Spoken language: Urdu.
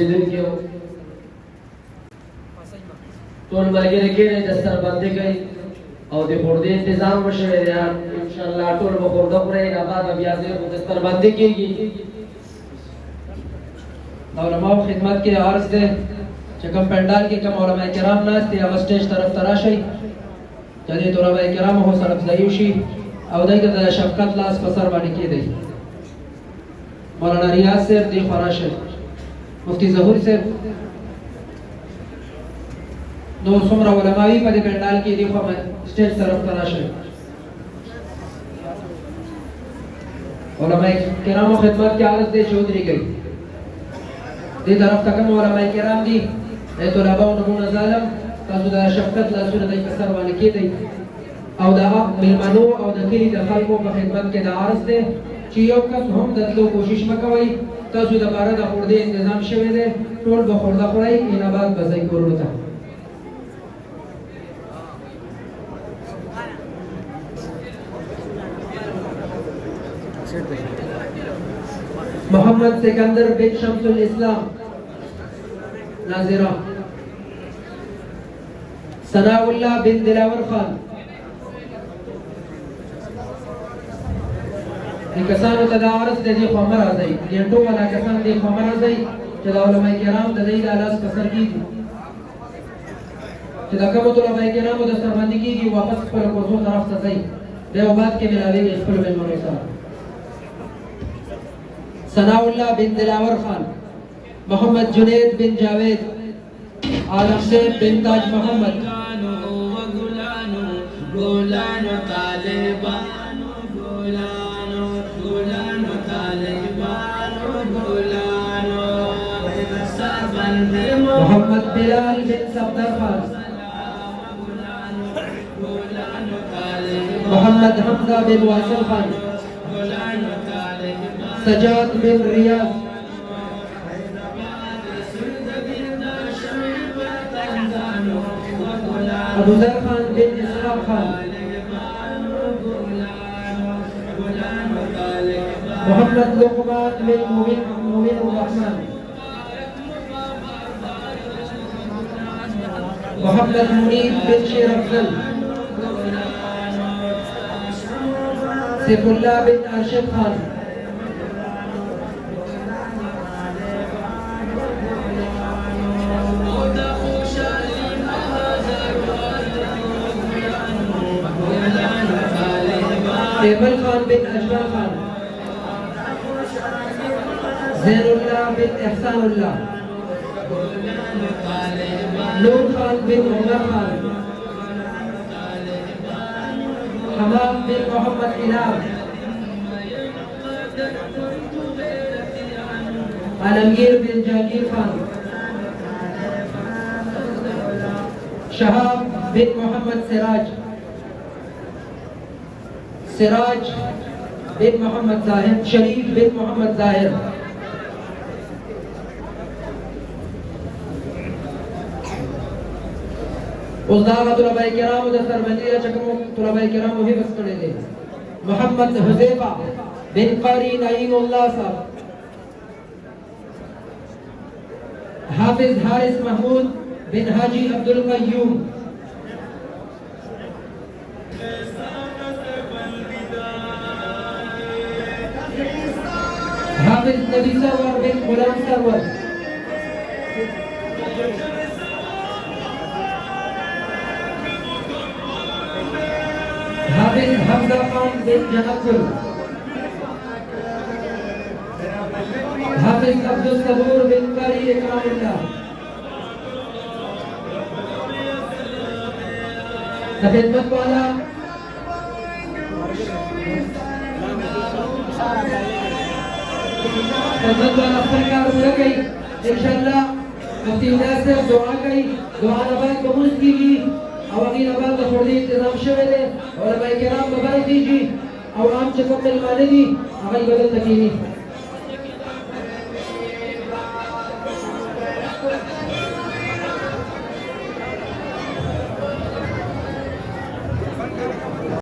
ټول ملګري کېنئ دستربندي کوئ او د خوردې انتظام وشوی دی انشاءالله ټول به خورده خورئ نه بعد به بیا ځای خو دستربندي کېږي. د علماو خدمت کې عرض دی چې کوم پنډال کې کوم علما کرام ناست دي هغه سټیج طرف ته راشئ چې دې علما کرامو حوصله افزایي وشي او دوی ته د شفقت لاس په سر باندې کېږدئ. مولانا ریاض صاحب دې خوا راشئ، مفتی ظهور صاحب، نور څومره علما وي په دې پنډال کې دې خوا سټیج طرف ته راشئ. علما کرامو خدمت کې عرض دی چې ودرېږئ. دې طرف ته کوم علما کرام دي د طلباو نمونه ظالم تاسو د شفقت لاسونه دوی په سر باندې کېږدئ او د مېلمنو او د کلي د خلکو په خدمت کې د عرض دی چې یو کس هم د تلو کوشش مه کوئ. تاسو دپاره د خوردې انتظام شوی دی، ټول به خورده خورئ، اینا بعد به ځئ کورونو ته. محمد سکندر بن شمس الاسلام ناظرہ، ثناء اللہ بن دلاور خان. کسانو ته دا عرض دی دې خوا مه راځئ، ډېرټو والا کسان دې خوا مه راځئ چې د علما کرام د دوی د لاس په سر کېږي، چې د کومو علما کرامو دستربندي کېږي واپس خپلو کوڅو طرف ته ځئ، دی او بعد کې ملاوېږي خپلو مېلمنو سره. ثناء اللہ بن دلاور خان، محمد جنید بن جاوید، عالم صاحب بن تاج محمد. محمد بلال بن صفدر خان، محمد حمزہ بن واصل خان، سجاد بن ریاض، ابو ذر خان بن اسحاق خان، محمد لقمان بن مومن الرحمن، محمد منیر بن شیر افضل، سیف اللہ بن ارشد خان، ایبل خان بن اجمل خان، زین اللہ بن احسان اللہ، نور خان بن عمر خان، حمام بن محمد انعام، عالمگیر بن جاگیر خان، شہاب بن محمد سراج، سراج بن محمد ظاہر، شریف بن محمد ظاہر. اوس دا هغه طلبه کرامو دستربندي ده چې کومو طلبه کرامو حفظ کړی دی. محمد حذیفه بن قاری نعیم الله صاحب، حافظ حارث محمود بن حاجی عبدالقیوم، حافظ نبی سرور بن غلام سرور، حافظ حمزہ خان بن جنکل، حافظ عبدالصبور بن قاری اکرام اللہ. خدمت والا خپل کار پوره کوي انشاءالله. مفتی ریاض صاحب دعا کوي، دعا نه باید به مونځ کېږي او هغې نه بعد د خوردې انتظام شوی دی. علما کرام به باید کېږي او عام چې کوم مېلمانه دي هغوی به دلته کښېني.